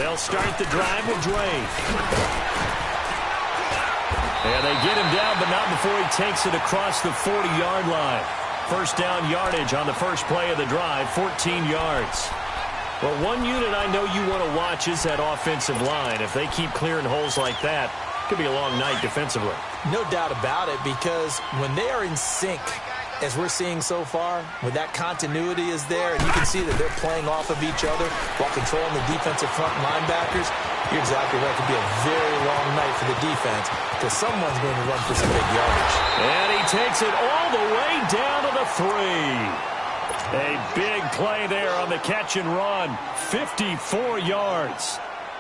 They'll start the drive with Drake. And they get him down, but not before he takes it across the 40-yard line. First down yardage on the first play of the drive, 14 yards. Well, one unit I know you want to watch is that offensive line. If they keep clearing holes like that, it could be a long night defensively. No doubt about it, because when they are in sync, as we're seeing so far, when that continuity is there, and you can see that they're playing off of each other while controlling the defensive front linebackers, you're exactly right. It could be a very long night for the defense because someone's going to run for some big yardage. And he takes it all the way down to the 3. A big play there on the catch and run, 54 yards.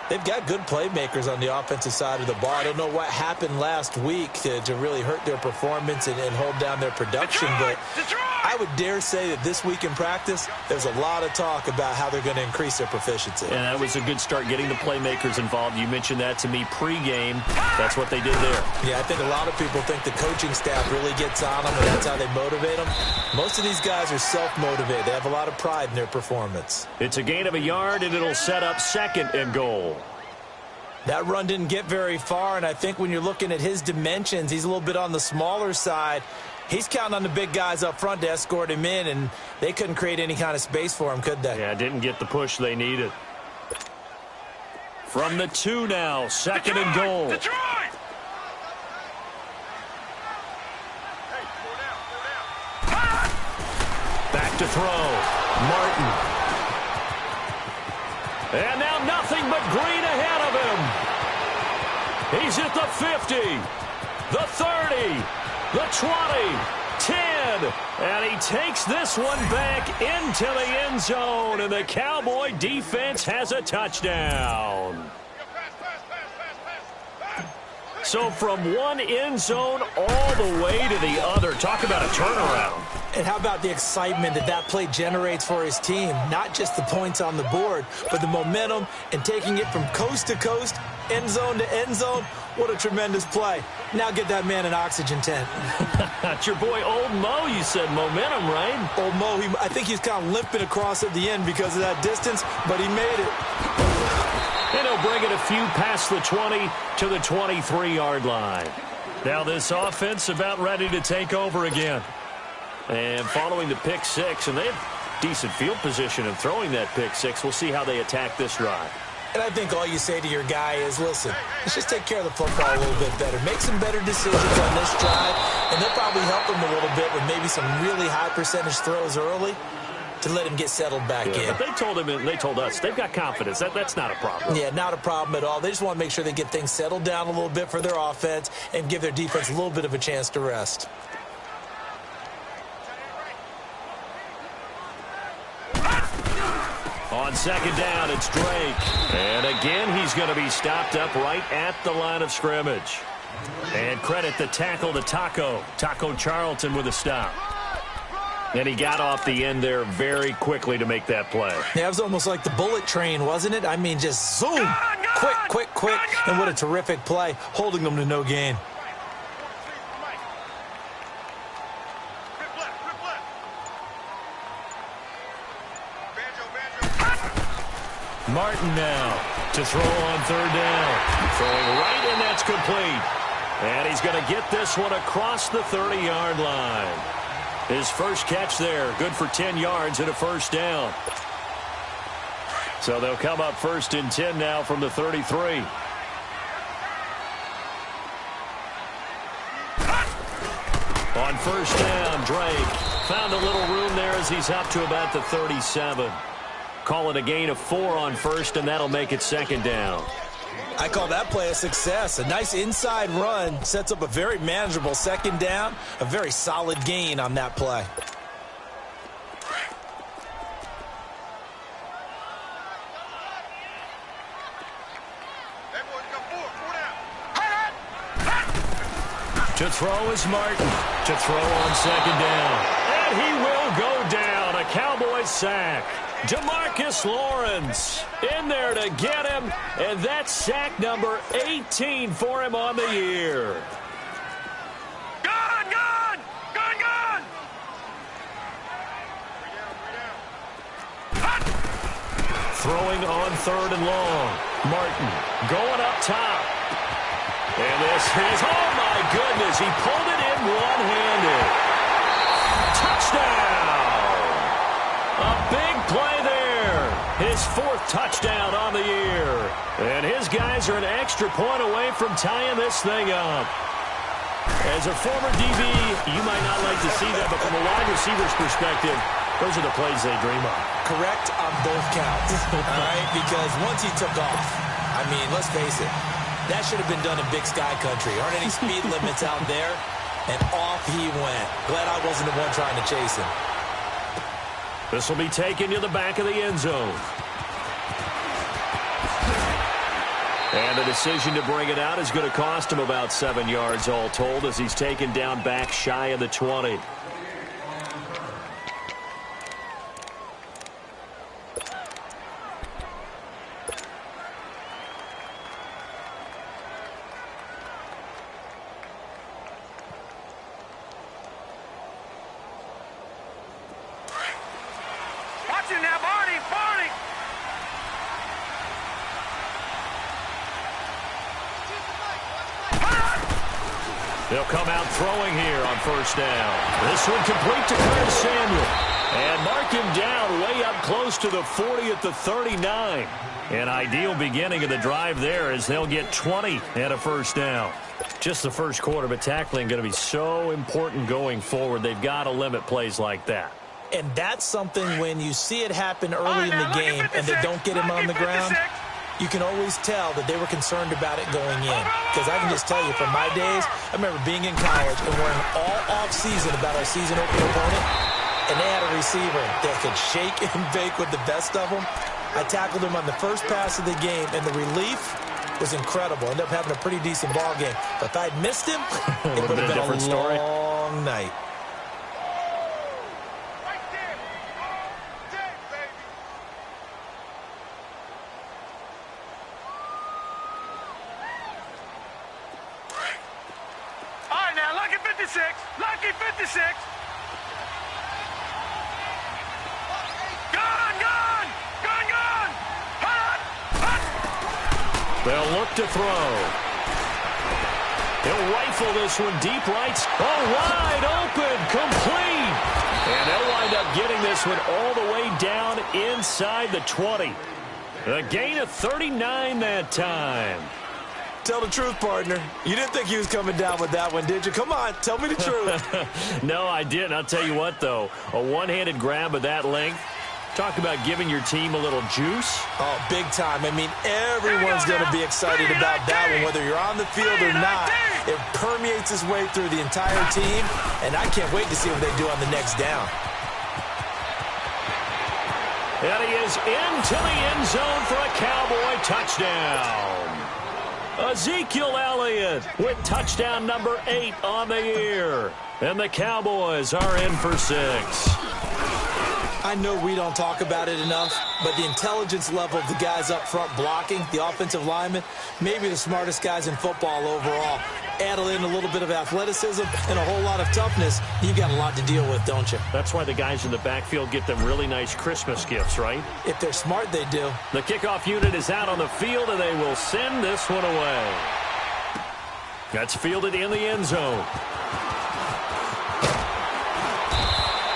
They've got good playmakers on the offensive side of the ball. I don't know what happened last week to really hurt their performance and hold down their production, but I would dare say that this week in practice, there's a lot of talk about how they're going to increase their proficiency. And that was a good start, getting the playmakers involved. You mentioned that to me pregame. That's what they did there. Yeah, I think a lot of people think the coaching staff really gets on them, and that's how they motivate them. Most of these guys are self-motivated. They have a lot of pride in their performance. It's a gain of a yard, and it'll set up 2nd and goal. That run didn't get very far, and I think when you're looking at his dimensions, he's a little bit on the smaller side. He's counting on the big guys up front to escort him in, and they couldn't create any kind of space for him, could they? Yeah, didn't get the push they needed. From the 2 now, 2nd and goal. Back to throw. Martin. And now nothing but green ahead of him. He's at the 50, the 30, the 20, 10. And he takes this one back into the end zone. And the Cowboy defense has a touchdown. So from one end zone all the way to the other. Talk about a turnaround. And how about the excitement that play generates for his team? Not just the points on the board, but the momentum and taking it from coast to coast, end zone to end zone. What a tremendous play. Now get that man an oxygen tent. That's your boy Old Mo, you said. Momentum, right? Old Mo, I think he's kind of limping across at the end because of that distance, but he made it. And he'll bring it a few past the 20 to the 23-yard line. Now this offense about ready to take over again. And following the pick 6, and they have decent field position in throwing that pick 6. We'll see how they attack this drive. And I think all you say to your guy is, listen, let's just take care of the football a little bit better. Make some better decisions on this drive, and they'll probably help him a little bit with maybe some really high percentage throws early to let him get settled back in. But they told him, and they told us, they've got confidence. That's not a problem. Yeah, not a problem at all. They just want to make sure they get things settled down a little bit for their offense and give their defense a little bit of a chance to rest. On 2nd down, it's Drake. And again, he's going to be stopped up right at the line of scrimmage. And credit the tackle to Taco Charlton with a stop. And he got off the end there very quickly to make that play. Yeah, it was almost like the bullet train, wasn't it? I mean, just zoom. Quick. And what a terrific play, holding them to no gain. Martin now to throw on 3rd down. Throwing right, and that's complete. And he's going to get this one across the 30-yard line. His first catch there, good for 10 yards and a first down. So they'll come up 1st and 10 now from the 33. On 1st down, Drake found a little room there as he's up to about the 37. Call it a gain of 4 on 1st, and that'll make it 2nd down. I call that play a success. A nice inside run sets up a very manageable 2nd down. A very solid gain on that play. To throw is Martin. To throw on 2nd down. And he will go down. A Cowboys sack. DeMarcus Lawrence in there to get him, and that's sack number 18 for him on the year. Gone! Throwing on 3rd and long. Martin going up top. And this is, oh my goodness, he pulled it in one-handed. Touchdown! A big play there. His 4th touchdown on the year. And his guys are an extra point away from tying this thing up. As a former DB, you might not like to see that, but from a wide receiver's perspective, those are the plays they dream of. Correct on both counts, all right? Because once he took off, I mean, let's face it, that should have been done in Big Sky Country. Aren't any speed limits out there? And off he went. Glad I wasn't the one trying to chase him. This will be taken to the back of the end zone. And the decision to bring it out is going to cost him about 7 yards all told as he's taken down back shy of the 20. They'll come out throwing here on first down. This one complete to Curtis Samuel. And mark him down way up close to the 40 at the 39. An ideal beginning of the drive there as they'll get 20 and a first down. Just the first quarter, but tackling going to be so important going forward. They've got to limit plays like that. And that's something when you see it happen early in the game and they don't get him on the ground, you can always tell that they were concerned about it going in. Because I can just tell you from my days, I remember being in college and worrying all off-season about our season opening opponent, and they had a receiver that could shake and bake with the best of them. I tackled him on the first pass of the game, and the relief was incredible. Ended up having a pretty decent ball game. But if I'd missed him, it would have been a long night. Lucky 56. Gone. Hot. They'll look to throw. He'll rifle this one deep right. Oh, wide open, complete. And they'll wind up getting this one all the way down inside the 20. A gain of 39 that time. Tell the truth, partner. You didn't think he was coming down with that one, did you? Come on, tell me the truth. No, I didn't. I'll tell you what, though. A one-handed grab of that length. Talk about giving your team a little juice. Oh, big time. I mean, everyone's going to be excited about that one, whether you're on the field or not. It permeates its way through the entire team, and I can't wait to see what they do on the next down. And he is into the end zone for a Cowboy touchdown. Ezekiel Elliott with touchdown number 8 on the year. And the Cowboys are in for 6. I know we don't talk about it enough, but the intelligence level of the guys up front blocking, the offensive linemen, maybe the smartest guys in football overall. Add in a little bit of athleticism and a whole lot of toughness, you got a lot to deal with, don't you? That's why the guys in the backfield get them really nice Christmas gifts, right? If they're smart, they do. The kickoff unit is out on the field, and they will send this one away. That's fielded in the end zone.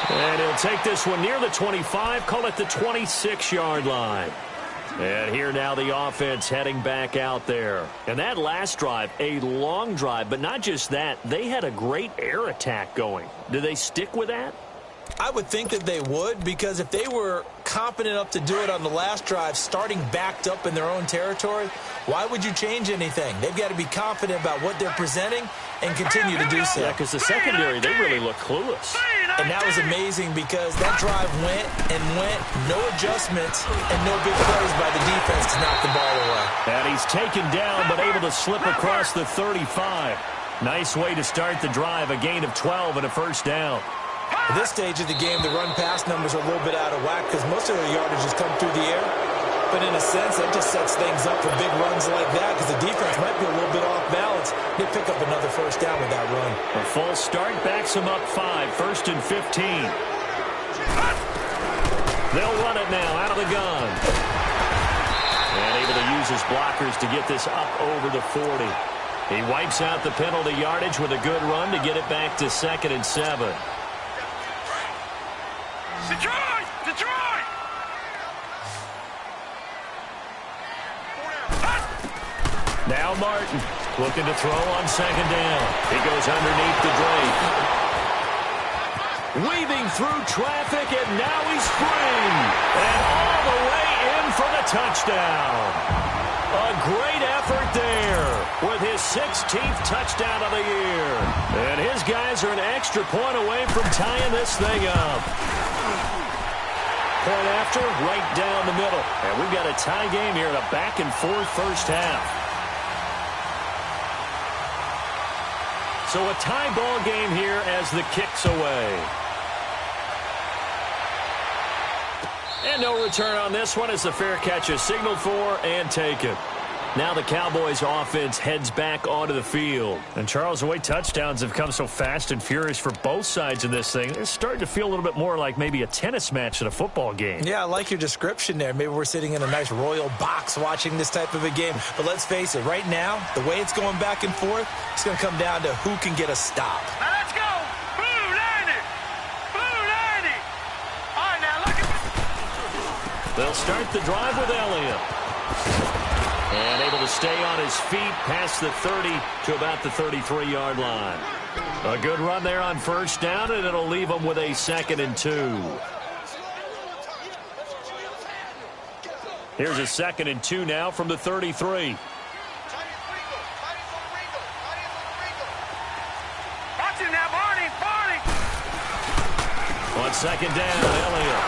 And he'll take this one near the 25, call it the 26-yard line. And here now the offense heading back out there. And that last drive, a long drive, but not just that. They had a great air attack going. Do they stick with that? I would think that they would, because if they were competent enough to do it on the last drive, starting backed up in their own territory, why would you change anything? They've got to be confident about what they're presenting and continue to do so. Yeah, because the secondary, they really look clueless. And that was amazing because that drive went, no adjustments, and no big plays by the defense to knock the ball away. And he's taken down, but able to slip across the 35. Nice way to start the drive, a gain of 12 and a first down. At this stage of the game, the run-pass numbers are a little bit out of whack because most of their yardage has come through the air. But in a sense, that just sets things up for big runs like that because the defense might be a little bit off balance. They pick up another first down with that run. A false start backs them up 5, 1st and 15. They'll run it now out of the gun. And able to use his blockers to get this up over the 40. He wipes out the penalty yardage with a good run to get it back to 2nd and 7. Detroit! Detroit! Now Martin looking to throw on 2nd down. He goes underneath the Drake. Weaving through traffic, and now he's free. And all the way in for the touchdown. A great effort there with his 16th touchdown of the year. And his guys are an extra point away from tying this thing up. Point after, right down the middle. And we've got a tie game here in a back-and-forth first half. So a tie ball game here as the kick's away. And no return on this one as the fair catch is signaled for and taken. Now the Cowboys offense heads back onto the field. And Charles, the way touchdowns have come so fast and furious for both sides of this thing, it's starting to feel a little bit more like maybe a tennis match at a football game. Yeah, I like your description there. Maybe we're sitting in a nice royal box watching this type of a game. But let's face it, right now, the way it's going back and forth, it's going to come down to who can get a stop. Now let's go! Blue Landy! Blue Landy! All right, now look at... They'll start the drive with Elliott. And able to stay on his feet past the 30 to about the 33-yard line. A good run there on 1st down, and it'll leave them with a 2nd and 2. Here's a 2nd and 2 now from the 33. Watching now, Barney! On 2nd down, Elliott.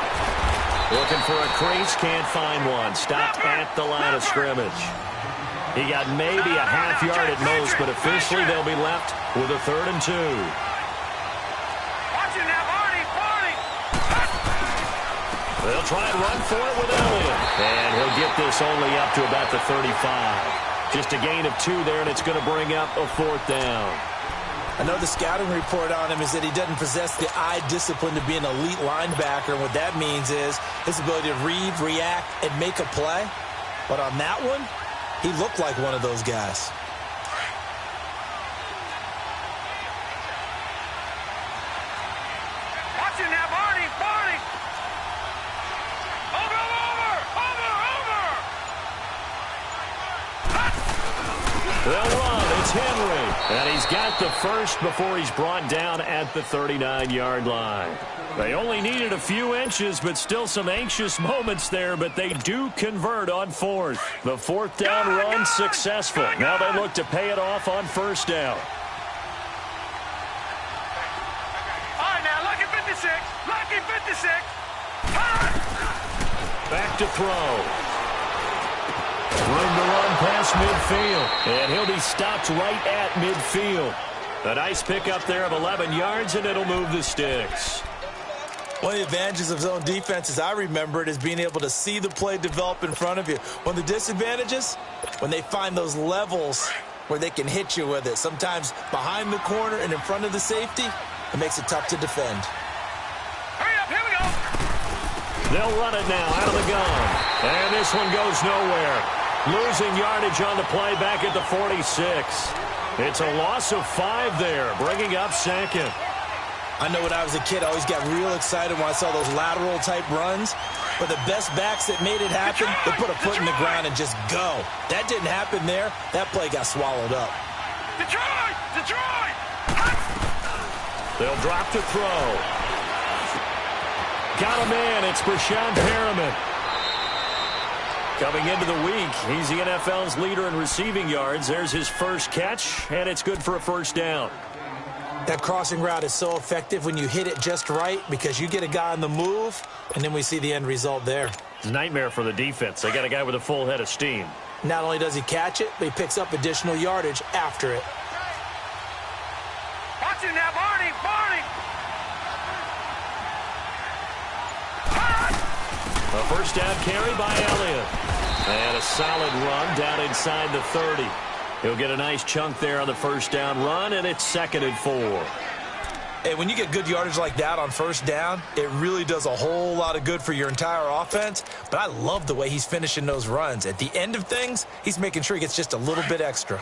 Looking for a crease, can't find one. Stopped at the line of scrimmage. He got maybe a half yard at most, but officially they'll be left with a 3rd and 2. Watching now, Barney! They'll try and run for it with Elliott. And he'll get this only up to about the 35. Just a gain of 2 there, and it's going to bring up a 4th down. I know the scouting report on him is that he doesn't possess the eye discipline to be an elite linebacker. And what that means is his ability to read, react, and make a play. But on that one, he looked like one of those guys. Watching now, Barney! Over! They'll run. It's Henry. And he's got the first before he's brought down at the 39-yard line. They only needed a few inches, but still some anxious moments there, but they do convert on 4th. The 4th down run successful. Now they look to pay it off on 1st down. All right, now, lucky 56. Lucky 56. Back to throw. Room to run past midfield. And he'll be stopped right at midfield. A nice pickup there of 11 yards, and it'll move the sticks. One of the advantages of zone defense, as I remember it, is being able to see the play develop in front of you. One of the disadvantages, when they find those levels where they can hit you with it. Sometimes behind the corner and in front of the safety, it makes it tough to defend. Hurry up, here we go. They'll run it now out of the gun. And this one goes nowhere. Losing yardage on the play back at the 46. It's a loss of 5 there, bringing up 2nd. I know when I was a kid, I always got real excited when I saw those lateral-type runs. But the best backs that made it happen, they put a foot in the ground and just go. That didn't happen there. That play got swallowed up. Detroit! Detroit! They'll drop to throw. Got a man. It's Brashad Perriman. Coming into the week, he's the NFL's leader in receiving yards. There's his first catch, and it's good for a 1st down. That crossing route is so effective when you hit it just right because you get a guy on the move, and then we see the end result there. It's a nightmare for the defense. They got a guy with a full head of steam. Not only does he catch it, but he picks up additional yardage after it. Watching now, Barney! A 1st down carry by Elliott. And a solid run down inside the 30. He'll get a nice chunk there on the 1st down run, and it's 2nd and 4. And when you get good yardage like that on first down, it really does a whole lot of good for your entire offense. But I love the way he's finishing those runs. At the end of things, he's making sure he gets just a little bit extra.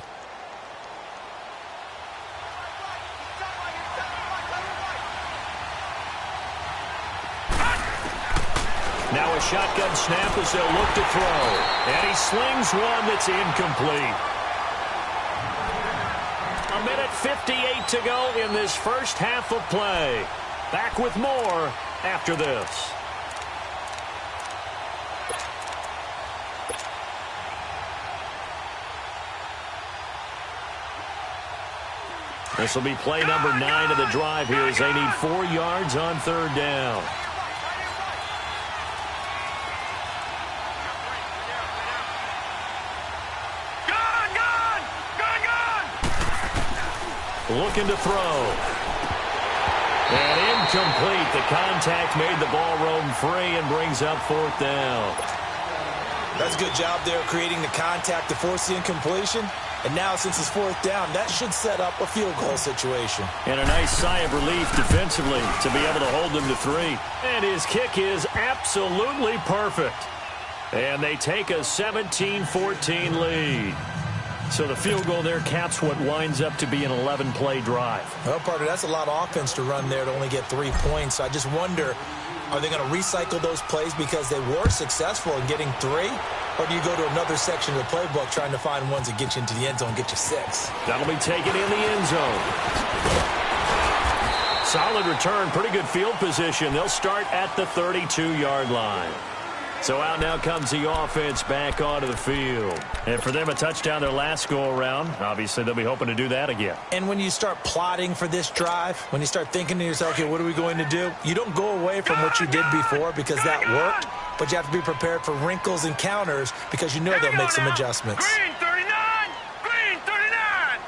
Now a shotgun snap as they'll look to throw. And he slings one that's incomplete. A minute 58 to go in this first half of play. Back with more after this. This will be play number 9 of the drive here as they need 4 yards on third down. Looking to throw. And incomplete. The contact made the ball roam free and brings up fourth down. That's a good job there creating the contact to force the incompletion. And now since it's fourth down, that should set up a field goal situation. And a nice sigh of relief defensively to be able to hold them to 3. And his kick is absolutely perfect. And they take a 17-14 lead. So the field goal there caps what winds up to be an 11-play drive. Well, partner, that's a lot of offense to run there to only get 3 points. So I just wonder, are they going to recycle those plays because they were successful in getting 3? Or do you go to another section of the playbook trying to find ones that get you into the end zone and get you 6? That'll be taken in the end zone. Solid return, pretty good field position. They'll start at the 32-yard line. So out now comes the offense back onto the field. And for them, a touchdown their last go-around. Obviously, they'll be hoping to do that again. And when you start plotting for this drive, when you start thinking to yourself, okay, what are we going to do? You don't go away from what you did before because that worked, but you have to be prepared for wrinkles and counters because you know they'll make some adjustments. Green 39! Green 39!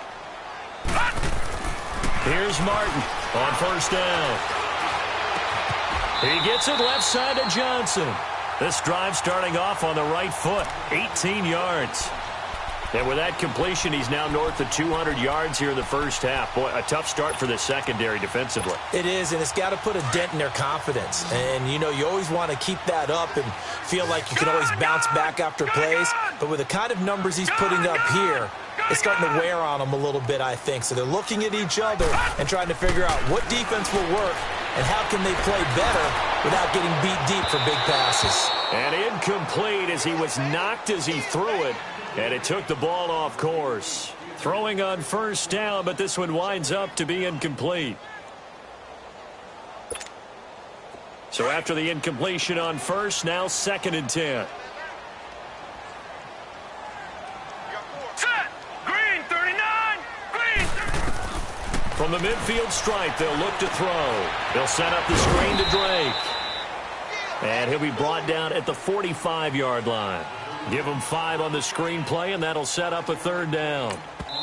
Here's Martin on first down. He gets it left side to Johnson. This drive starting off on the right foot, 18 yards. And with that completion, he's now north of 200 yards here in the first half. Boy, a tough start for the secondary defensively. It is, and it's got to put a dent in their confidence. And, you know, you always want to keep that up and feel like you can always bounce back after plays. But with the kind of numbers he's putting up here, it's starting to wear on them a little bit, I think. So they're looking at each other and trying to figure out what defense will work and how can they play better without getting beat deep for big passes. And incomplete as he was knocked as he threw it, and it took the ball off course. Throwing on first down, but this one winds up to be incomplete. So after the incompletion on first, now 2nd and 10. Set! Green 39! Green 39! From the midfield stripe, they'll look to throw. They'll set up the screen to Drake. And he'll be brought down at the 45-yard line. Give him 5 on the screen play, and that'll set up a 3rd down.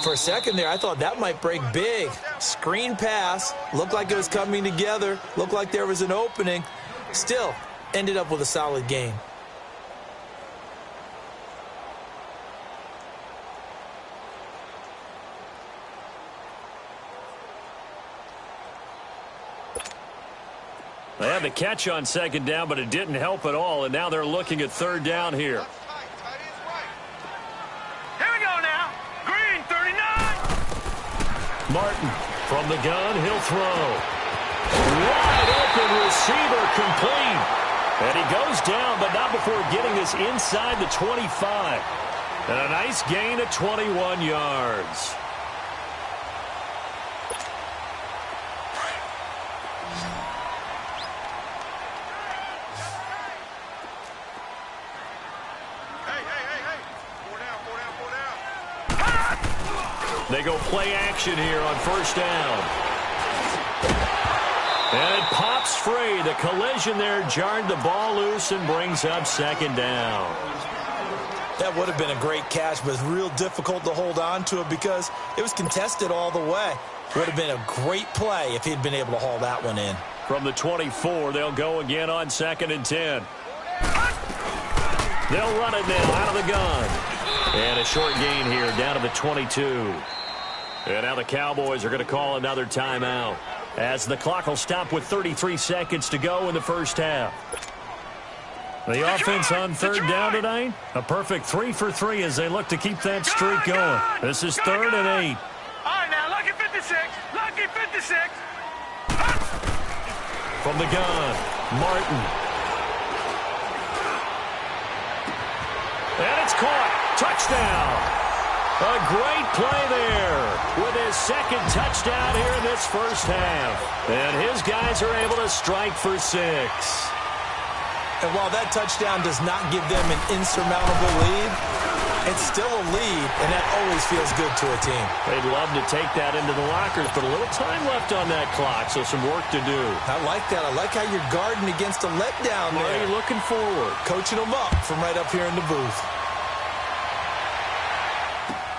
For a second there, I thought that might break big. Screen pass, looked like it was coming together, looked like there was an opening. Still, ended up with a solid game. They had the catch on 2nd down, but it didn't help at all, and now they're looking at 3rd down here. Here we go now. Green 39! Martin from the gun, he'll throw. Wide open receiver complete. And he goes down, but not before getting this inside the 25. And a nice gain of 21 yards. They go play action here on first down. And it pops free. The collision there jarred the ball loose and brings up 2nd down. That would have been a great catch, but it's real difficult to hold on to it because it was contested all the way. Would have been a great play if he'd been able to haul that one in. From the 24, they'll go again on 2nd and 10. They'll run it now out of the gun. And a short gain here down to the 22. And now the Cowboys are going to call another timeout. as the clock will stop with 33 seconds to go in the first half. The offense on third down tonight, a perfect 3 for 3 as they look to keep that streak going. This is 3rd and 8. All right, now, lucky 56. Lucky 56. From the gun, Martin. And it's caught. Touchdown. A great play there with his second touchdown here in this first half. And his guys are able to strike for 6. And while that touchdown does not give them an insurmountable lead, it's still a lead, and that always feels good to a team. They'd love to take that into the lockers, but a little time left on that clock, so some work to do. I like that. I like how you're guarding against a letdown there. Are you looking forward? Coaching them up from right up here in the booth.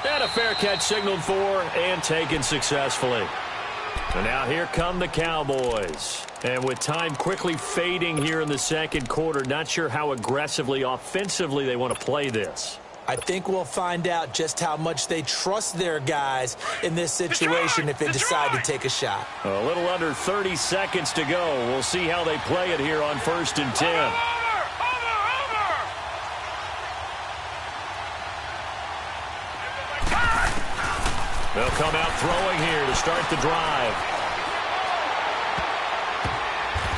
And a fair catch signaled for and taken successfully. And now here come the Cowboys. And with time quickly fading here in the second quarter, not sure how aggressively, offensively they want to play this. I think we'll find out just how much they trust their guys in this situation if they decide to take a shot. A little under 30 seconds to go. We'll see how they play it here on 1st and 10. Over. They'll come out throwing here to start the drive.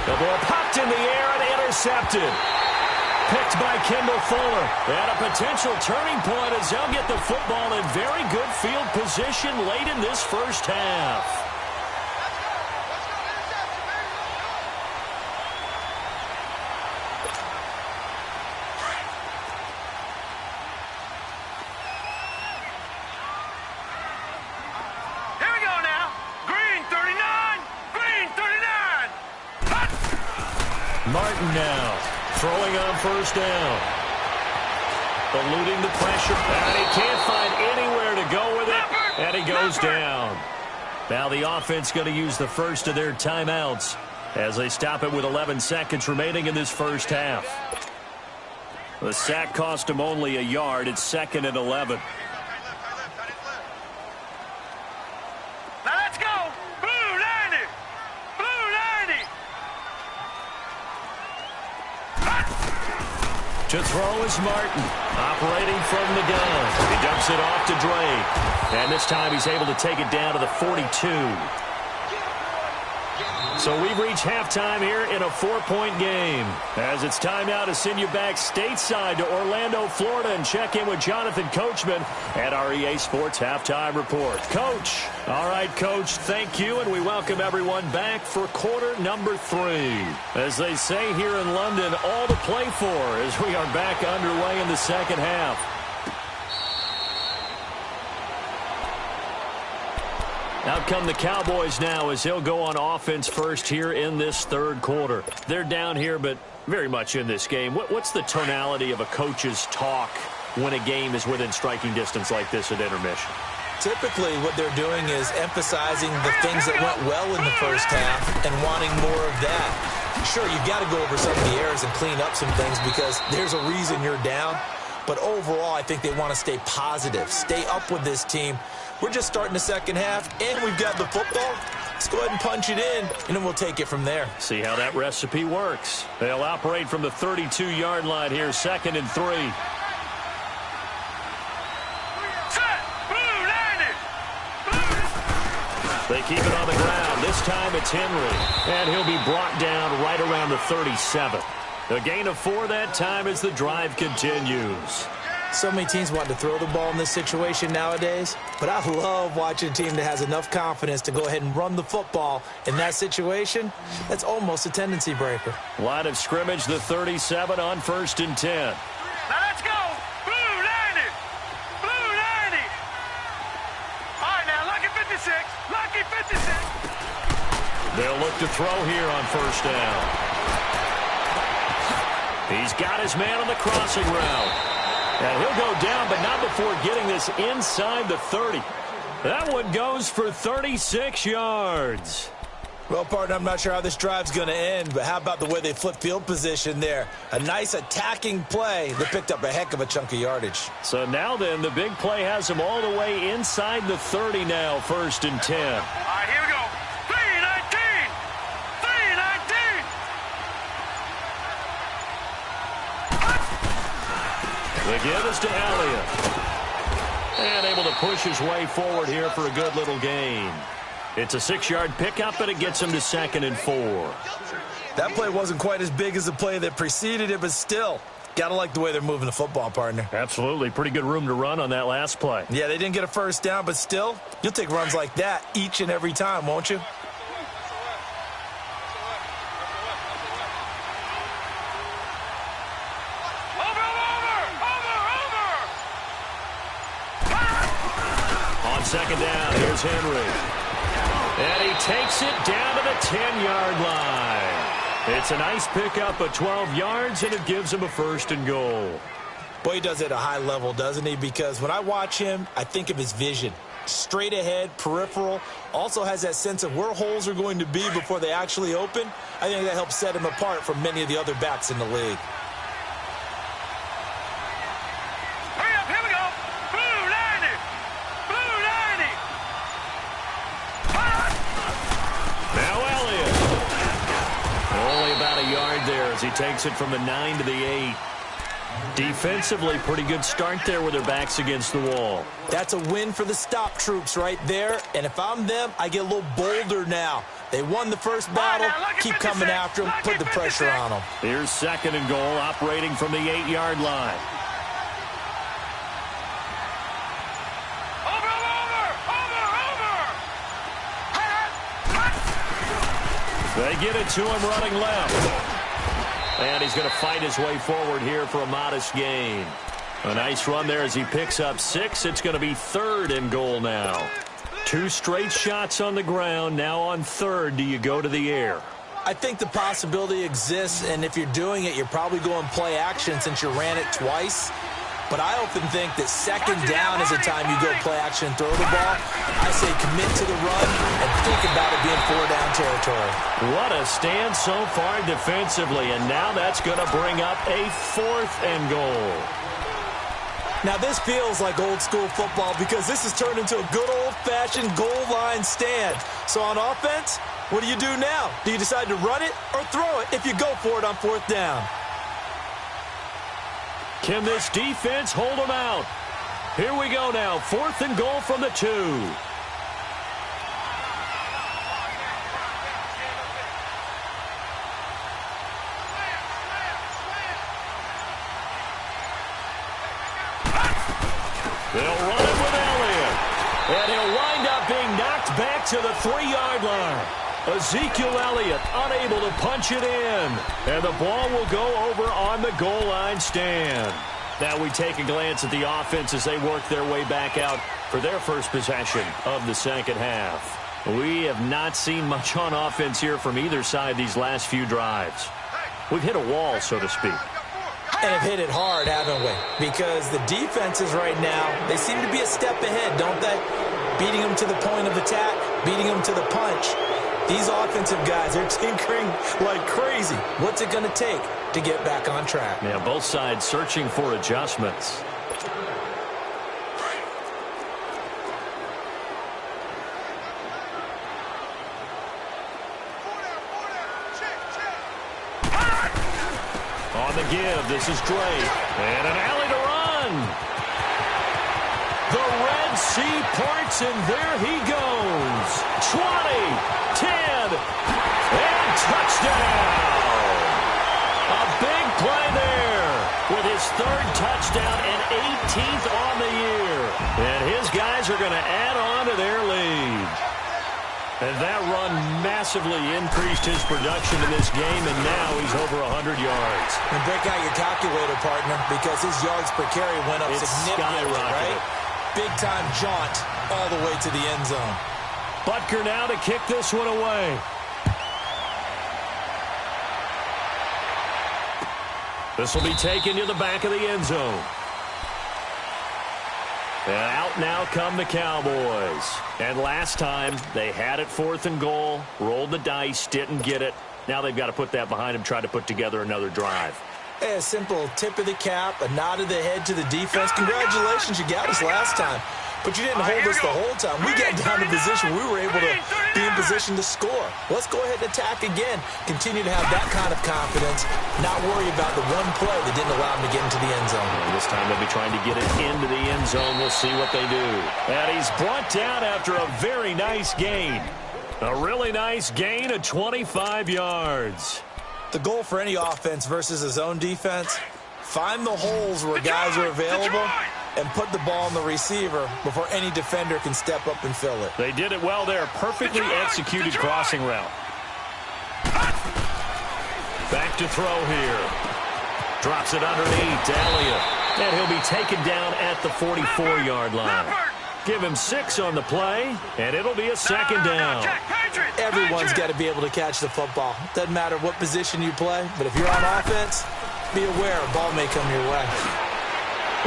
The ball popped in the air and intercepted. Picked by Kendall Fuller. And a potential turning point as they'll get the football in very good field position late in this first half. Here we go now. Green 39. Green 39. Martin now. Throwing on first down. Eluding the pressure. And he can't find anywhere to go with it. And he goes down. Now the offense going to use the first of their timeouts as they stop it with 11 seconds remaining in this first half. The sack cost him only a yard. It's 2nd and 11. Now let's go. Blue 90. Blue 90. To throw is Martin, operating from the gun. He dumps it off to Drake. And this time he's able to take it down to the 42. So we've reached halftime here in a 4-point game. As it's time now to send you back stateside to Orlando, Florida, and check in with Jonathan Coachman at our EA Sports Halftime Report. Coach. All right, Coach, thank you, and we welcome everyone back for quarter number 3. As they say here in London, all to play for as we are back underway in the second half. Out come the Cowboys now as they'll go on offense first here in this third quarter. They're down here, but very much in this game. What's the tonality of a coach's talk when a game is within striking distance like this at intermission? Typically, what they're doing is emphasizing the things that went well in the first half and wanting more of that. Sure, you've got to go over some of the errors and clean up some things because there's a reason you're down. But overall, I think they want to stay positive, stay up with this team. We're just starting the second half, and we've got the football. Let's go ahead and punch it in, and then we'll take it from there. See how that recipe works. They'll operate from the 32-yard line here, 2nd and 3. Set. Blue 90. They keep it on the ground. This time it's Henry, and he'll be brought down right around the 37. A gain of 4 that time as the drive continues. So many teams want to throw the ball in this situation nowadays, but I love watching a team that has enough confidence to go ahead and run the football in that situation. That's almost a tendency breaker. Line of scrimmage, the 37 on 1st and 10. Now let's go. Blue 90. Blue 90. All right, now, lucky 56. Lucky 56. They'll look to throw here on first down. He's got his man on the crossing route. And he'll go down, but not before getting this inside the 30. That one goes for 36 yards. Well, partner, I'm not sure how this drive's going to end, but how about the way they flip field position there? A nice attacking play that picked up a heck of a chunk of yardage. So now then, the big play has him all the way inside the 30 now, 1st and 10. All right, here we go. 319. The give is to Elliott. And able to push his way forward here for a good little gain. It's a 6-yard pickup, and it gets him to 2nd and 4. That play wasn't quite as big as the play that preceded it, but still, got to like the way they're moving the football, partner. Absolutely. Pretty good room to run on that last play. Yeah, they didn't get a first down, but still, you'll take runs like that each and every time, won't you? On 2nd down, here's Henry. And he takes it down to the 10-yard line. It's a nice pickup of 12 yards, and it gives him a 1st and goal. Boy, he does it at a high level, doesn't he? Because when I watch him, I think of his vision. Straight ahead, peripheral. Also has that sense of where holes are going to be before they actually open. I think that helps set him apart from many of the other backs in the league. Hurry up, here we go. Blue 90. Blue 90. Now Elliott. Only about a yard there as he takes it from the 9 to the 8. Defensively, pretty good start there with their backs against the wall. That's a win for the stop troops right there. And if I'm them, I get a little bolder now. They won the first battle. Keep coming after them. Put the pressure on them. Here's 2nd and goal, operating from the 8-yard line. They get it to him running left. And he's going to fight his way forward here for a modest gain. A nice run there as he picks up 6. It's going to be 3rd and goal now. 2 straight shots on the ground. Now on 3rd, do you go to the air? I think the possibility exists, and if you're doing it, you're probably going play action since you ran it twice. But I often think that 2nd down is the time you go play action and throw the ball. I say commit to the run and think about it being 4-down territory. What a stand so far defensively, and now that's going to bring up a 4th and goal. Now this feels like old school football because this has turned into a good old-fashioned goal line stand. So on offense, what do you do now? Do you decide to run it or throw it if you go for it on 4th down? Can this defense hold them out? Here we go now. 4th and goal from the 2. They'll run it with Elliott. And he'll wind up being knocked back to the 3-yard line. Ezekiel Elliott unable to punch it in. And the ball will go over on the goal line stand. Now we take a glance at the offense as they work their way back out for their first possession of the 2nd half. We have not seen much on offense here from either side these last few drives. We've hit a wall, so to speak. And have hit it hard, haven't we? Because the defenses right now, they seem to be a step ahead, don't they? Beating them to the point of attack, beating them to the punch. These offensive guys are tinkering like crazy. What's it going to take to get back on track? Yeah, both sides searching for adjustments. On the give, this is Drake. And an alley to run. The Red Sea parts, and there he goes. 20. 10, and touchdown! A big play there with his 3rd touchdown and 18th on the year. And his guys are going to add on to their lead. And that run massively increased his production in this game, and now he's over 100 yards. And break out your calculator, partner, because his yards per carry went up significantly, right? Big-time jaunt all the way to the end zone. Butker now to kick this one away. This will be taken to the back of the end zone. And out now come the Cowboys. And last time, they had it 4th and goal, rolled the dice, didn't get it. Now they've got to put that behind them, try to put together another drive. Hey, a simple tip of the cap, a nod of the head to the defense. Congratulations, you got us last time. But you didn't hold us the whole time. We got down to position. We were able to be in position to score. Let's go ahead and attack again. Continue to have that kind of confidence. Not worry about the one play that didn't allow them to get into the end zone. And this time they'll be trying to get it into the end zone. We'll see what they do. And he's brought down after a very nice gain. A really nice gain of 25 yards. The goal for any offense versus a zone defense, find the holes where guys are available and put the ball on the receiver before any defender can step up and fill it. They did it well there. Perfectly executed crossing route. Back to throw here. Drops it underneath to Elliott. And he'll be taken down at the 44-yard line. Give him 6 on the play, and it'll be a second down. Everyone's got to be able to catch the football. Doesn't matter what position you play, but if you're on offense, be aware a ball may come your way.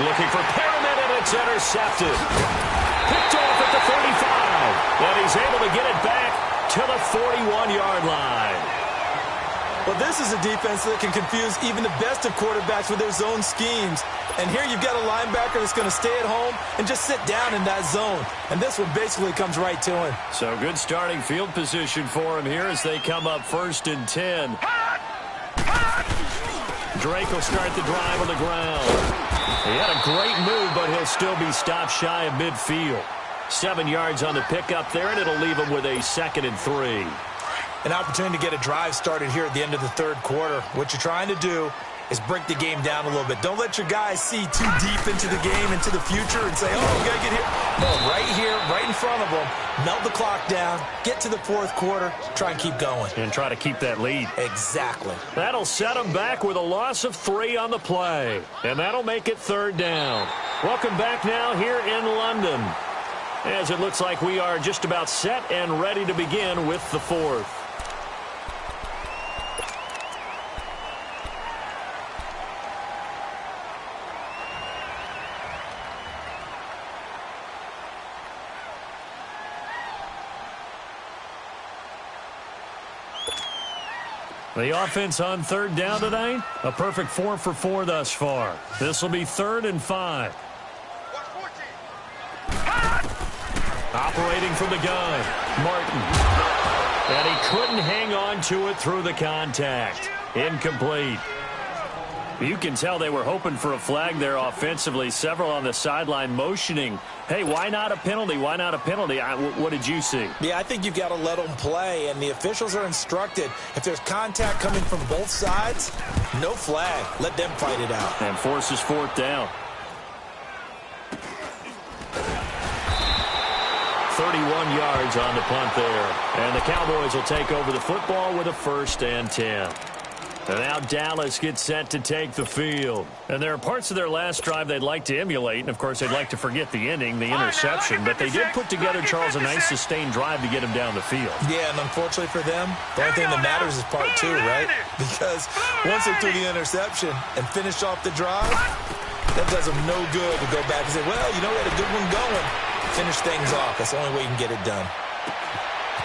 Looking for Pyramid, and it's intercepted. Picked off at the 35, and he's able to get it back to the 41-yard line. Well, this is a defense that can confuse even the best of quarterbacks with their zone schemes. And here you've got a linebacker that's going to stay at home and just sit down in that zone. And this one basically comes right to him. So good starting field position for him here as they come up 1st and 10. Drake will start the drive on the ground. He had a great move, but he'll still be stopped shy of midfield. 7 yards on the pickup there, and it'll leave him with a 2nd and 3. An opportunity to get a drive started here at the end of the third quarter. What you're trying to do is break the game down a little bit. Don't let your guys see too deep into the game, into the future, and say, oh, we got to get here. No, right here, right in front of them, melt the clock down, get to the fourth quarter, try and keep going. And try to keep that lead. Exactly. That'll set them back with a loss of 3 on the play. And that'll make it 3rd down. Welcome back now here in London, as it looks like we are just about set and ready to begin with the 4th. The offense on 3rd down tonight, a perfect 4 for 4 thus far. This will be 3rd and 5. Operating from the gun, Martin. And he couldn't hang on to it through the contact. Incomplete. You can tell they were hoping for a flag there offensively. Several on the sideline motioning, hey, why not a penalty? Why not a penalty? What did you see? Yeah, I think you've got to let them play, and the officials are instructed. If there's contact coming from both sides, no flag. Let them fight it out. And forces 4th down. 31 yards on the punt there. And the Cowboys will take over the football with a 1st and 10. And now Dallas gets set to take the field. And there are parts of their last drive they'd like to emulate. And, of course, they'd like to forget the ending, the interception. But they did put together, Charles, a nice sustained drive to get him down the field. Yeah, and unfortunately for them, the only thing that matters is part 2, right? Because once they threw the interception and finished off the drive, that does them no good to go back and say, well, you know, we had a good one going. Finish things off. That's the only way you can get it done.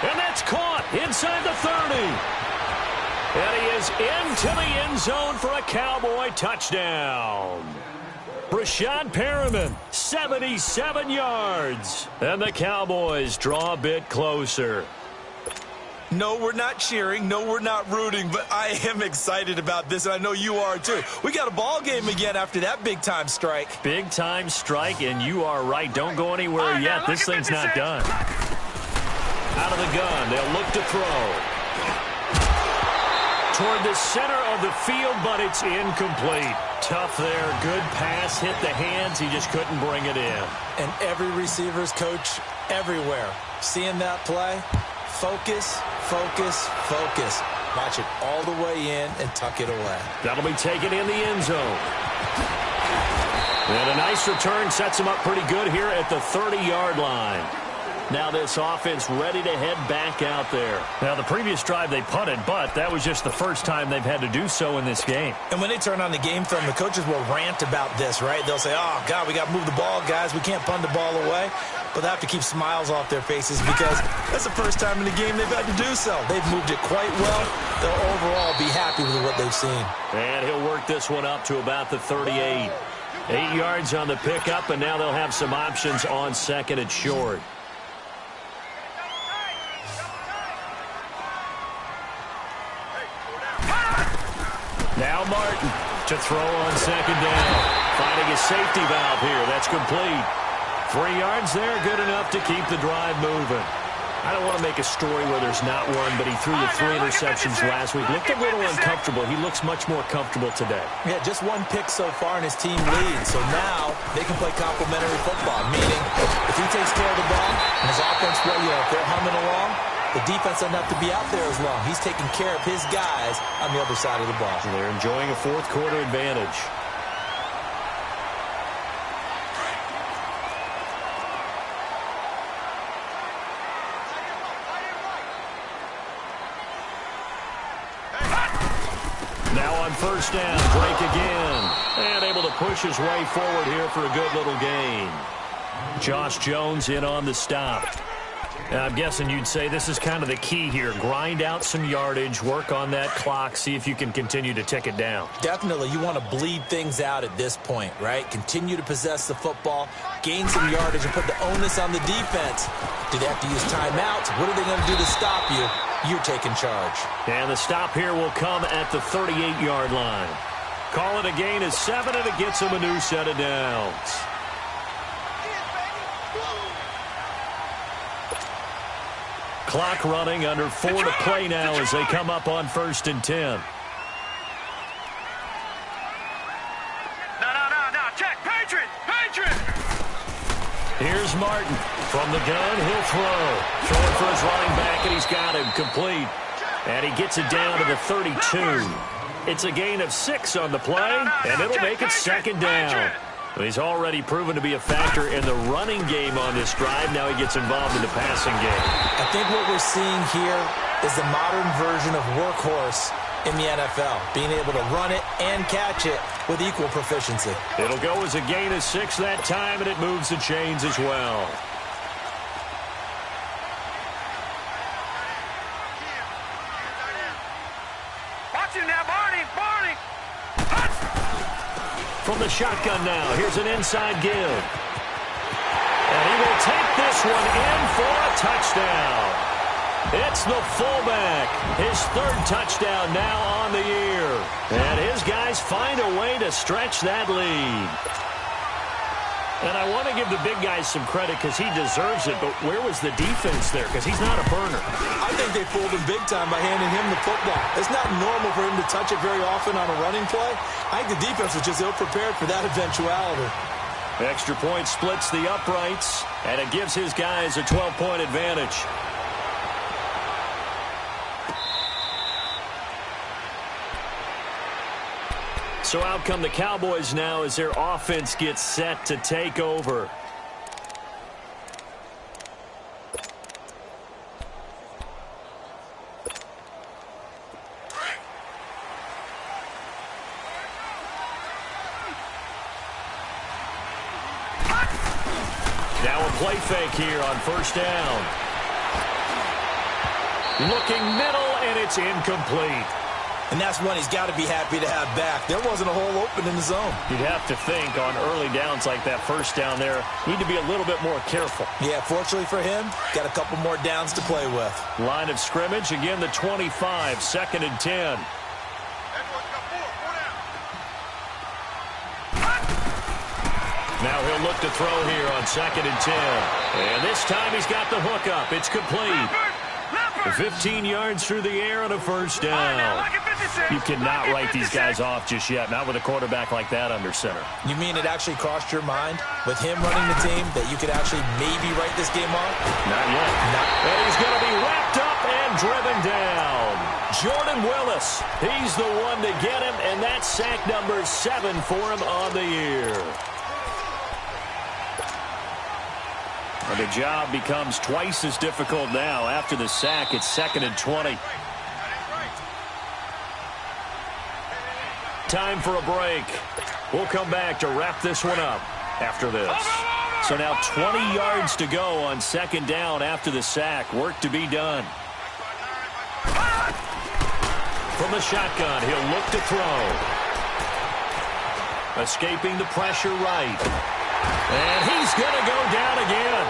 And that's caught inside the 30. And he is into the end zone for a Cowboy touchdown. Rashad Perriman, 77 yards. And the Cowboys draw a bit closer. No, we're not cheering. No, we're not rooting. But I am excited about this, and I know you are too. We got a ball game again after that big-time strike. Big-time strike, and you are right. Don't go anywhere yet. This thing's not done. Out of the gun, they'll look to throw. Toward the center of the field, but it's incomplete. Tough there. Good pass. Hit the hands. He just couldn't bring it in. And every receiver's coach everywhere. Seeing that play, focus, focus, focus. Watch it all the way in and tuck it away. That'll be taken in the end zone. And a nice return sets him up pretty good here at the 30-yard line. Now this offense ready to head back out there. Now the previous drive they punted, but that was just the first time they've had to do so in this game. And when they turn on the game film, the coaches will rant about this, right? They'll say, oh, God, we got to move the ball, guys. We can't punt the ball away. But they have to keep smiles off their faces because that's the first time in the game they've had to do so. They've moved it quite well. They'll overall be happy with what they've seen. And he'll work this one up to about the 38. 8 yards on the pickup, and now they'll have some options on second and short. Now Martin to throw on second down. Finding a safety valve here. That's complete. 3 yards there, good enough to keep the drive moving. I don't want to make a story where there's not one, but he threw the 3 interceptions last week. Looked a little uncomfortable. He looks much more comfortable today. Yeah, just 1 pick so far, and his team leads. So now they can play complementary football, meaning if he takes care of the ball and his offense, well, if they're humming along, the defense doesn't have to be out there as long. He's taking care of his guys on the other side of the ball. So they're enjoying a fourth quarter advantage. Now on first down, Drake again. And able to push his way forward here for a good little gain. Josh Jones in on the stop. I'm guessing you'd say this is kind of the key here. Grind out some yardage, work on that clock, see if you can continue to tick it down. Definitely. You want to bleed things out at this point, right? Continue to possess the football, gain some yardage, and put the onus on the defense. Do they have to use timeouts? What are they going to do to stop you? You're taking charge. And the stop here will come at the 38-yard line. Call it a gain of 7, and it gets them a new set of downs. Clock running, under 4 to play now as they come up on first and 10. No. Check. Patriot. Here's Martin. From the gun, he'll throw. Throwing for his running back, and he's got him complete. And he gets it down to the 32. It's a gain of 6 on the play, and it'll make it second down. He's already proven to be a factor in the running game on this drive. Now he gets involved in the passing game. I think what we're seeing here is the modern version of workhorse in the NFL, being able to run it and catch it with equal proficiency. It'll go as a gain of 6 that time, and it moves the chains as well. Watch him now, Barney. From the shotgun now, here's an inside give. And he will take this one in for a touchdown. It's the fullback. His 3rd touchdown now on the year. And his guys find a way to stretch that lead. And I want to give the big guys some credit because he deserves it, but where was the defense there? Because he's not a burner. I think they fooled him big time by handing him the football. It's not normal for him to touch it very often on a running play. I think the defense was just ill-prepared for that eventuality. Extra point splits the uprights, and it gives his guys a 12-point advantage. So out come the Cowboys now as their offense gets set to take over. Now a play fake here on first down. Looking middle, and it's incomplete. And that's one he's got to be happy to have back. There wasn't a hole open in the zone. You'd have to think on early downs like that first down there, need to be a little bit more careful. Yeah, fortunately for him, got a couple more downs to play with. Line of scrimmage, again the 25, 2nd and 10. Now he'll look to throw here on 2nd and 10. And this time he's got the hook up. It's complete. 15 yards through the air on a first down. You cannot write these guys off just yet, not with a quarterback like that under center. You mean it actually crossed your mind with him running the team that you could actually maybe write this game off? Not yet. And he's going to be wrapped up and driven down. Jordan Willis, he's the one to get him, and that's sack number 7 for him on the year. And the job becomes twice as difficult now. After the sack, it's 2nd and 20. Time for a break. We'll come back to wrap this one up after this. So now 20 yards to go on 2nd down after the sack. Work to be done. From the shotgun, he'll look to throw. Escaping the pressure right. And he's going to go down again.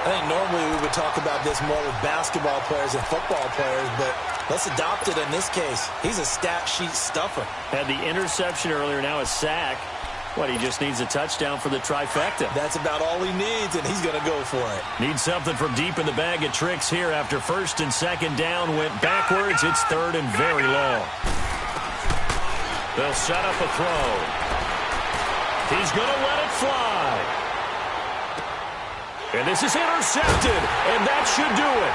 I think normally we would talk about this more with basketball players and football players, but let's adopt it in this case. He's a stat sheet stuffer. Had the interception earlier, now a sack. What, he just needs a touchdown for the trifecta. That's about all he needs, and he's going to go for it. Needs something from deep in the bag of tricks here after first and second down went backwards. It's third and very long. They'll set up a throw. He's going to let it fly. And this is intercepted, and that should do it.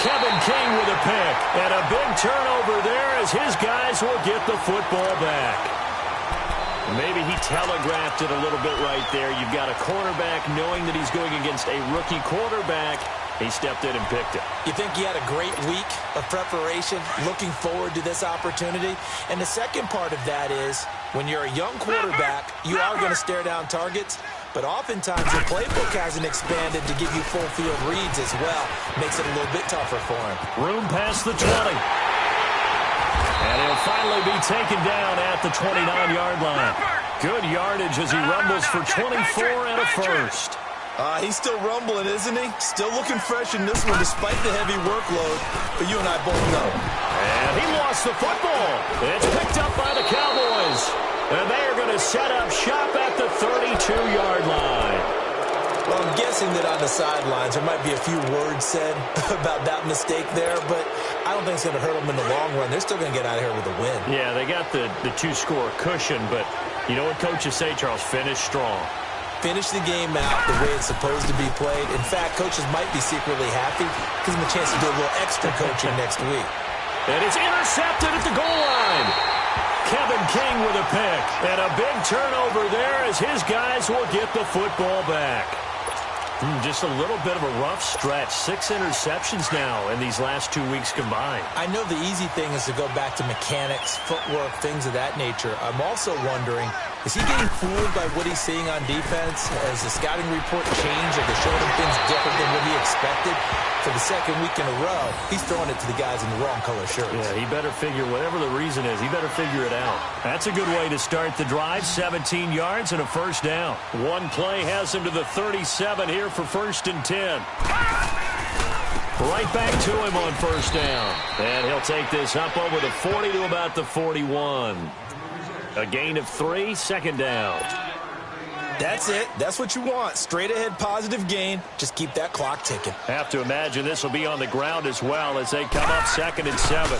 Kevin King with a pick, and a big turnover there as his guys will get the football back. Maybe he telegraphed it a little bit right there. You've got a quarterback knowing that he's going against a rookie quarterback. He stepped in and picked it. You think he had a great week of preparation, looking forward to this opportunity? And the second part of that is, when you're a young quarterback, you are going to stare down targets, but oftentimes your playbook hasn't expanded to give you full field reads as well. Makes it a little bit tougher for him. Room past the 20. And he'll finally be taken down at the 29-yard line. Good yardage as he rumbles for 24 and a first. He's still rumbling, isn't he? Still looking fresh in this one despite the heavy workload. But you and I both know. And he lost the football. It's picked up by the Cowboys. And they are going to set up shop at the 32-yard line. Well, I'm guessing that on the sidelines there might be a few words said about that mistake there, but I don't think it's going to hurt them in the long run. They're still going to get out of here with a win. Yeah, they got the two-score cushion, but you know what coaches say, Charles? Finish strong. Finish the game out the way it's supposed to be played. In fact, coaches might be secretly happy. Gives them a chance to do a little extra coaching next week. And it's intercepted at the goal line. Kevin King with a pick. And a big turnover there as his guys will get the football back. Just a little bit of a rough stretch. 6 interceptions now in these last 2 weeks combined. I know the easy thing is to go back to mechanics, footwork, things of that nature. I'm also wondering, is he getting fooled by what he's seeing on defense? Has the scouting report changed? Are they showing him things different than what he expected? For the second week in a row, he's throwing it to the guys in the wrong color shirts. Yeah, he better figure, whatever the reason is, he better figure it out. That's a good way to start the drive. 17 yards and a first down. One play has him to the 37 here for first and 10. Right back to him on first down. And he'll take this up over the 40 to about the 41. A gain of 3, second down. That's it. That's what you want. Straight ahead positive gain. Just keep that clock ticking. Have to imagine this will be on the ground as well as they come up 2nd and 7.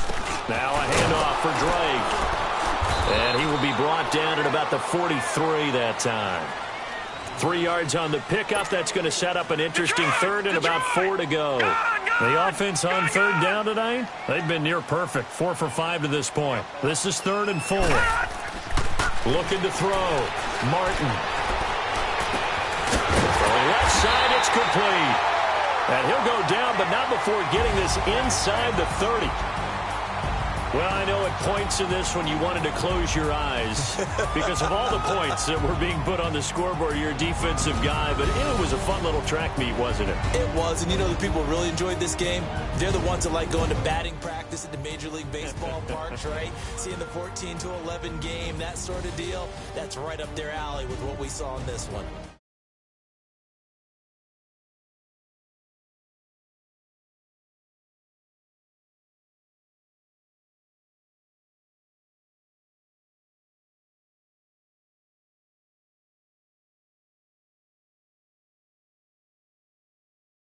Now a handoff for Drake. And he will be brought down at about the 43 that time. 3 yards on the pickup. That's going to set up an interesting third and about 4 to go. The offense on third down tonight, they've been near perfect. 4 for 5 to this point. This is 3rd and 4. Looking to throw. Martin. Left side, it's complete. And he'll go down, but not before getting this inside the 30. Well, I know at points in this when you wanted to close your eyes because of all the points that were being put on the scoreboard. You're a defensive guy, but it was a fun little track meet, wasn't it? It was, and you know the people who really enjoyed this game? They're the ones that like going to batting practice at the Major League Baseball parks, right? Seeing the 14-11 game, that sort of deal. That's right up their alley with what we saw in this one.